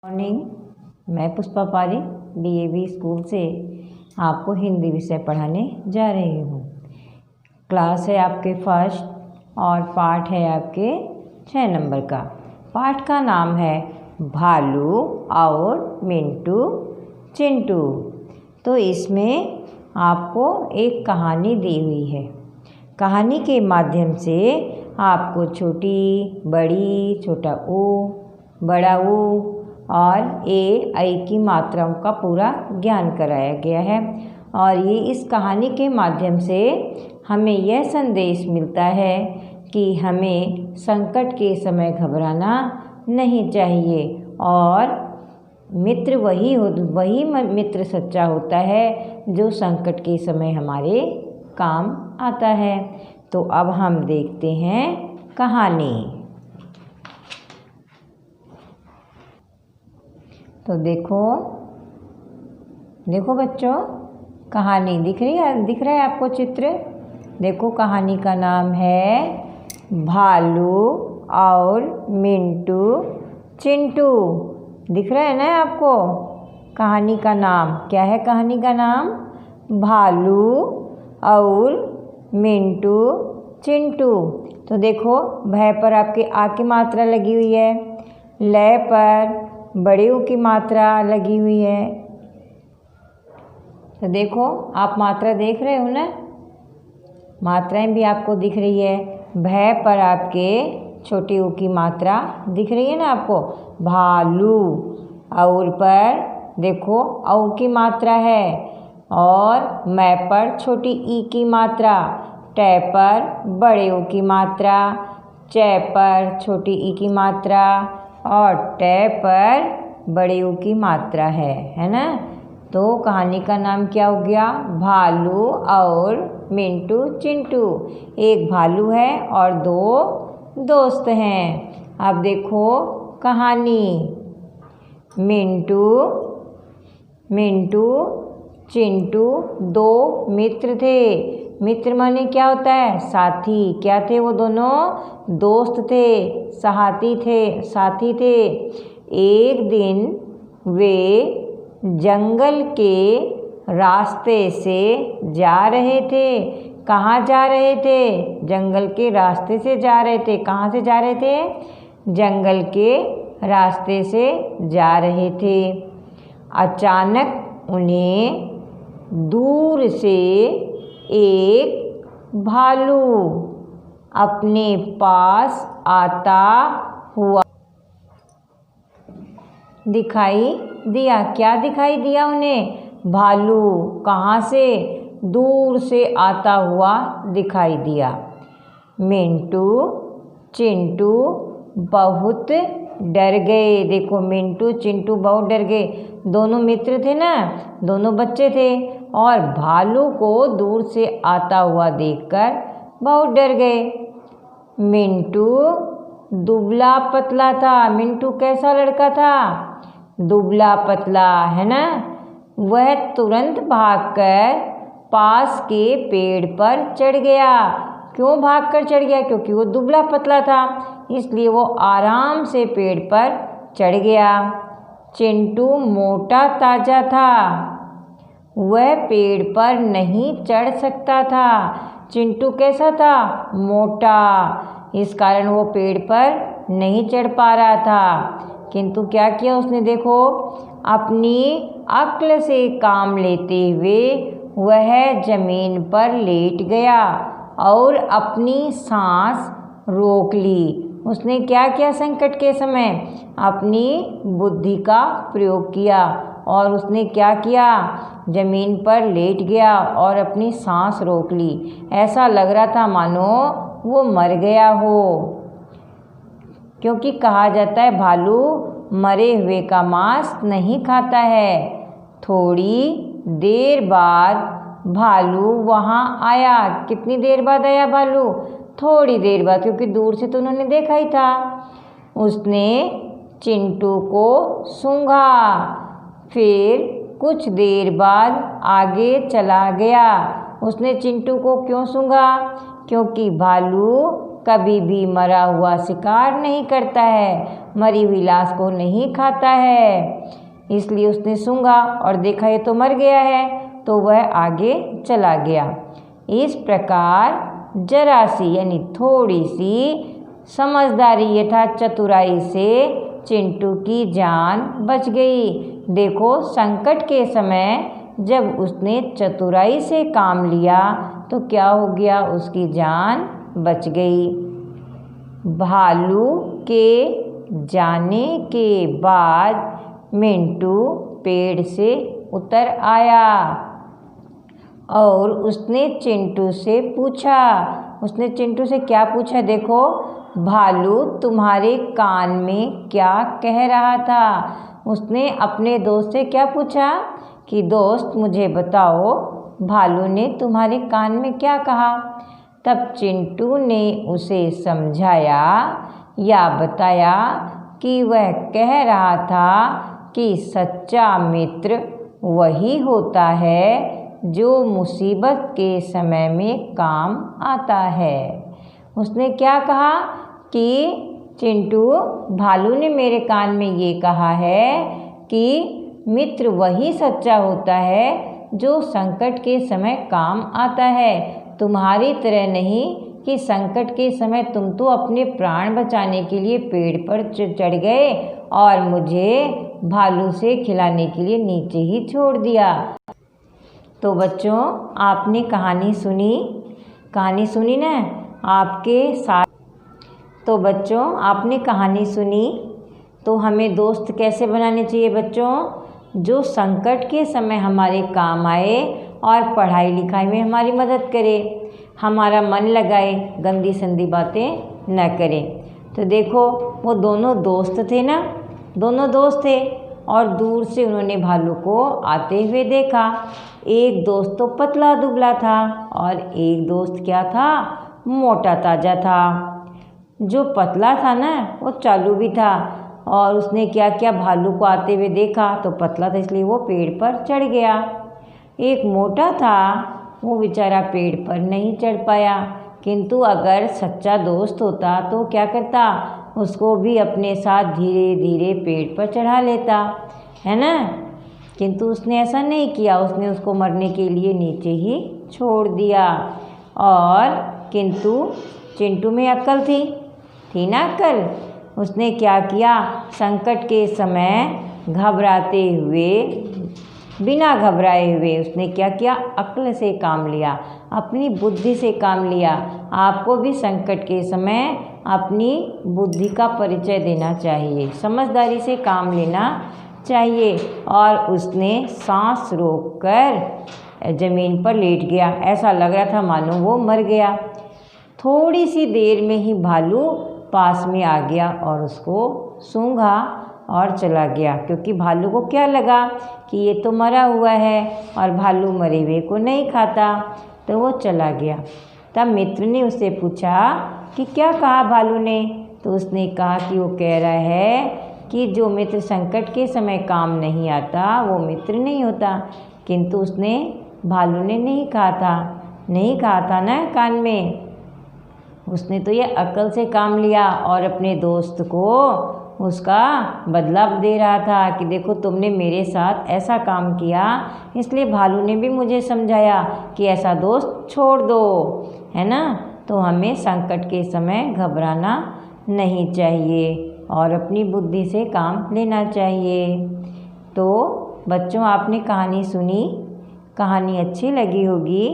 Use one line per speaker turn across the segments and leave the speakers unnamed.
Morning. मैं पुष्पा पारी DAV school से आपको हिंदी विषय पढ़ाने जा रही हूँ। क्लास है आपके फर्स्ट और पाठ है आपके 6 नंबर का। पाठ का नाम है भालू और मिंटू चिंटू। तो इसमें आपको एक कहानी दी हुई है। कहानी के माध्यम से आपको छोटी बड़ी छोटा ऊ बड़ा ऊ और ए आई की मात्राओं का पूरा ज्ञान कराया गया है। और ये इस कहानी के माध्यम से हमें यह संदेश मिलता है कि हमें संकट के समय घबराना नहीं चाहिए और वही मित्र सच्चा होता है जो संकट के समय हमारे काम आता है। तो अब हम देखते हैं कहानी। तो देखो बच्चों, कहानी दिख रहा है आपको चित्र। देखो, कहानी का नाम है भालू और मिंटू चिंटू। दिख रहा है ना आपको? कहानी का नाम क्या है? कहानी का नाम भालू और मिंटू चिंटू। तो देखो, भय पर आपके आ की मात्रा लगी हुई है, लय पर बड़े ऊ की मात्रा लगी हुई है। तो देखो, आप मात्रा देख रहे हो ना? मात्राएं भी आपको दिख रही है। भय पर आपके छोटे ऊ की मात्रा दिख रही है ना आपको? भालू। और पर देखो औ की मात्रा है और मैं पर छोटी ई की मात्रा, टे पर बड़े ऊ की मात्रा, चे पर छोटी ई की मात्रा और टे पर बड़े ऊ की मात्रा है ना? तो कहानी का नाम क्या हो गया? भालू और मिंटू चिंटू। एक भालू है और 2 दोस्त हैं। अब देखो कहानी। मिंटू चिंटू 2 मित्र थे। मित्र माने क्या होता है? साथी। क्या थे वो दोनों? दोस्त थे, साथी थे। एक दिन वे जंगल के रास्ते से जा रहे थे। कहाँ जा रहे थे? जंगल के रास्ते से जा रहे थे। कहाँ से जा रहे थे? जंगल के रास्ते से जा रहे थे। अचानक उन्हें दूर से एक भालू अपने पास आता हुआ दिखाई दिया। क्या दिखाई दिया उन्हें? भालू। कहाँ से? दूर से आता हुआ दिखाई दिया। मिंटू चिंटू बहुत डर गए। देखो, मिंटू चिंटू बहुत डर गए। दोनों मित्र थे ना, दोनों बच्चे थे और भालू को दूर से आता हुआ देखकर बहुत डर गए। मिंटू दुबला पतला था। मिंटू कैसा लड़का था? दुबला पतला, है ना? वह तुरंत भागकर पास के पेड़ पर चढ़ गया। क्यों भागकर चढ़ गया? क्योंकि वो दुबला पतला था, इसलिए वो आराम से पेड़ पर चढ़ गया। चिंटू मोटा ताजा था, वह पेड़ पर नहीं चढ़ सकता था। चिंटू कैसा था? मोटा, इस कारण वो पेड़ पर नहीं चढ़ पा रहा था। किंतु क्या किया उसने? देखो, अपनी अक्ल से काम लेते हुए वह जमीन पर लेट गया और अपनी सांस रोक ली। उसने क्या किया? संकट के समय अपनी बुद्धि का प्रयोग किया और उसने क्या किया? जमीन पर लेट गया और अपनी सांस रोक ली। ऐसा लग रहा था मानो वो मर गया हो, क्योंकि कहा जाता है भालू मरे हुए का मांस नहीं खाता है। थोड़ी देर बाद भालू वहाँ आया। कितनी देर बाद आया भालू? थोड़ी देर बाद, क्योंकि दूर से तो उन्होंने देखा ही था। उसने चिंटू को सूंघा, फिर कुछ देर बाद आगे चला गया। उसने चिंटू को क्यों सूंघा? क्योंकि भालू कभी भी मरा हुआ शिकार नहीं करता है, मरी हुई लाश को नहीं खाता है। इसलिए उसने सूंघा और देखा ये तो मर गया है, तो वह आगे चला गया। इस प्रकार जरा सी यानी थोड़ी सी समझदारी यथा चतुराई से चिंटू की जान बच गई। देखो, संकट के समय जब उसने चतुराई से काम लिया तो क्या हो गया, उसकी जान बच गई। भालू के जाने के बाद मिंटू पेड़ से उतर आया और उसने चिंटू से पूछा। उसने चिंटू से क्या पूछा, देखो, भालू तुम्हारे कान में क्या कह रहा था। उसने अपने दोस्त से क्या पूछा कि दोस्त मुझे बताओ, भालू ने तुम्हारे कान में क्या कहा। तब चिंटू ने उसे समझाया या बताया कि वह कह रहा था कि सच्चा मित्र वही होता है जो मुसीबत के समय में काम आता है। उसने क्या कहा कि चिंटू, भालू ने मेरे कान में ये कहा है कि मित्र वही सच्चा होता है जो संकट के समय काम आता है, तुम्हारी तरह नहीं कि संकट के समय तुम तो अपने प्राण बचाने के लिए पेड़ पर चढ़ गए और मुझे भालू से खिलाने के लिए नीचे ही छोड़ दिया। तो बच्चों, आपने कहानी सुनी ना आपके साथ। तो बच्चों, आपने कहानी सुनी, तो हमें दोस्त कैसे बनाने चाहिए बच्चों, जो संकट के समय हमारे काम आए और पढ़ाई लिखाई में हमारी मदद करे, हमारा मन लगाए, गंदी संदी बातें न करे। तो देखो, वो दोनों दोस्त थे ना, दोनों दोस्त थे और दूर से उन्होंने भालू को आते हुए देखा। एक दोस्त तो पतला दुबला था और एक दोस्त क्या था, मोटा ताजा था। जो पतला था ना वो चालू भी था और उसने क्या किया, भालू को आते हुए देखा तो पतला था इसलिए वो पेड़ पर चढ़ गया। एक मोटा था, वो बेचारा पेड़ पर नहीं चढ़ पाया, किंतु अगर सच्चा दोस्त होता तो क्या करता, उसको भी अपने साथ धीरे धीरे पेड़ पर चढ़ा लेता, है ना। किंतु उसने ऐसा नहीं किया, उसने उसको मरने के लिए नीचे ही छोड़ दिया। और किंतु चिंटू में अक्ल थी ना अक्ल। उसने क्या किया, संकट के समय घबराते हुए, बिना घबराए हुए उसने क्या किया, अक्ल से काम लिया, अपनी बुद्धि से काम लिया। आपको भी संकट के समय अपनी बुद्धि का परिचय देना चाहिए, समझदारी से काम लेना चाहिए। और उसने सांस रोककर ज़मीन पर लेट गया, ऐसा लग रहा था मानो वो मर गया। थोड़ी सी देर में ही भालू पास में आ गया और उसको सूंघा और चला गया, क्योंकि भालू को क्या लगा कि ये तो मरा हुआ है और भालू मरे हुए को नहीं खाता, तो वो चला गया। तब मित्र ने उससे पूछा कि क्या कहा भालू ने, तो उसने कहा कि वो कह रहा है कि जो मित्र संकट के समय काम नहीं आता वो मित्र नहीं होता। किंतु उसने, भालू ने नहीं कहा था ना कान में। उसने तो ये अक्ल से काम लिया और अपने दोस्त को उसका बदला दे रहा था कि देखो तुमने मेरे साथ ऐसा काम किया, इसलिए भालू ने भी मुझे समझाया कि ऐसा दोस्त छोड़ दो, है ना। तो हमें संकट के समय घबराना नहीं चाहिए और अपनी बुद्धि से काम लेना चाहिए। तो बच्चों, आपने कहानी सुनी, कहानी अच्छी लगी होगी।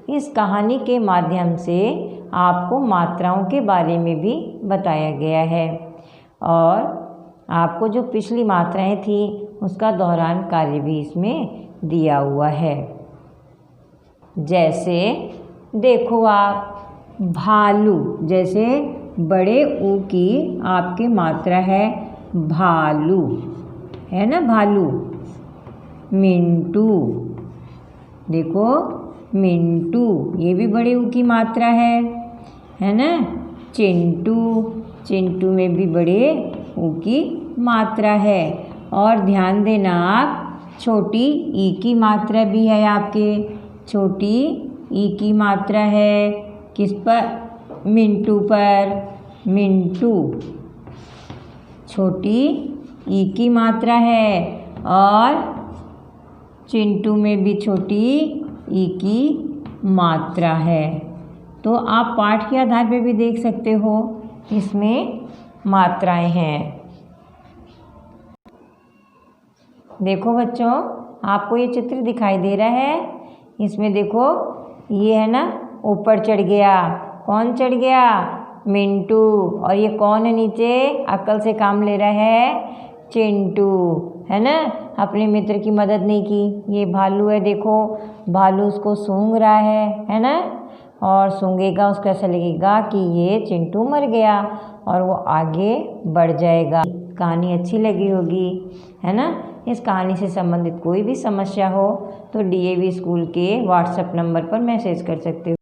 इस कहानी के माध्यम से आपको मात्राओं के बारे में भी बताया गया है और आपको जो पिछली मात्राएं थी उसका दोहरान कार्य भी इसमें दिया हुआ है। जैसे देखो आप, भालू, जैसे बड़े ऊ की आपकी मात्रा है भालू, है ना, भालू। मिंटू, देखो मिंटू, ये भी बड़े ऊ की मात्रा है ना। चिंटू, चिंटू में भी बड़े ऊ की मात्रा है। और ध्यान देना आप, छोटी ई की मात्रा भी है आपके, छोटी ई की मात्रा है किस पर, मिंटू पर मिंटू, छोटी ई की मात्रा है और चिंटू में भी छोटी ई की मात्रा है। तो आप पाठ के आधार पे भी देख सकते हो, इसमें मात्राएं हैं। देखो बच्चों, आपको ये चित्र दिखाई दे रहा है, इसमें देखो ये है ना, ऊपर चढ़ गया, कौन चढ़ गया? मिंटू। और ये कौन है नीचे? अक्ल से काम ले रहा है, चिंटू, है ना, अपने मित्र की मदद नहीं की। ये भालू है, देखो भालू उसको सूंघ रहा है ना, और सूंघेगा, उसको ऐसा लगेगा कि ये चिंटू मर गया और वो आगे बढ़ जाएगा। कहानी अच्छी लगी होगी, है ना। इस कहानी से संबंधित कोई भी समस्या हो तो DAV स्कूल के व्हाट्सएप नंबर पर मैसेज कर सकते हो।